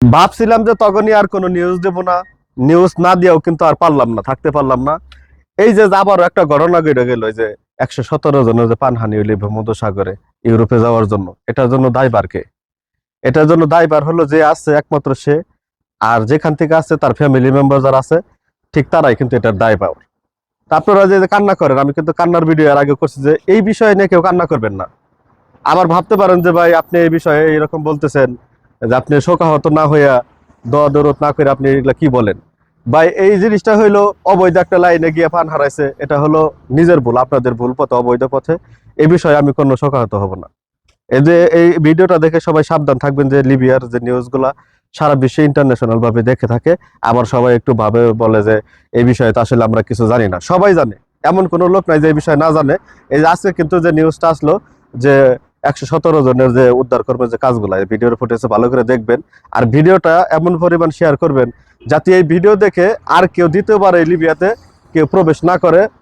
ভাবছিলাম যে তখনই আর কোনো নিউজ দেব না, নিউজ না দিয়েও কিন্তু আর পারলাম না, থাকতে পারলাম না। এই যে আবারও একটা ঘটনা ঘটে গেল, যে 117 জনের যে প্রাণহানি হইল ভূমধ্যসাগরে ইউরোপে যাওয়ার জন্য, এটার জন্য দায়ভার কে? এটার জন্য দায়ভার হলো যে আছে একমাত্র সে, আর যেখান থেকে আছে তার ফ্যামিলি মেম্বার যারা আছে ঠিক তারাই কিন্তু এটার দায়ভার। তা আপনারা যে যে কান্না করেন, আমি কিন্তু কান্নার ভিডিও এর আগে করছি যে এই বিষয়ে নিয়ে কেউ কান্না করবেন না। আবার ভাবতে পারেন যে ভাই আপনি এই বিষয়ে এরকম বলতেছেন, যে আপনি শোকাহত না হইয়া দোয়া দরদ না করে আপনি এগুলা কি বলেন। ভাই এই জিনিসটা হইলো অবৈধ একটা লাইনে গিয়ে পান হারাইছে, এটা হলো নিজের ভুল, আপনাদের ভুল পথে, অবৈধ পথে। এই বিষয়ে আমি কোনো শোকাহত হব না। এই যে এই ভিডিওটা দেখে সবাই সাবধান থাকবেন, যে লিবিয়ার যে নিউজগুলা সারা বিশ্বে ইন্টারন্যাশনাল ভাবে দেখে থাকে। আবার সবাই একটু ভাবে বলে যে এই বিষয়ে তো আসলে আমরা কিছু জানি না। সবাই জানে, এমন কোনো লোক নাই যে এই বিষয়ে না জানে। এই যে আজকে কিন্তু যে নিউজটা আসলো, যে 117 জনের যে উদ্ধার কর্মের যে কাজগুলা, এই ভিডিওর ফুটেজে ভালো করে দেখবেন। আর ভিডিওটা এমন পরিমাণ শেয়ার করবেন যাতে এই ভিডিও দেখে আর কেউ দ্বিতীয়বার এই লিবিয়াতে কেউ প্রবেশ না করে,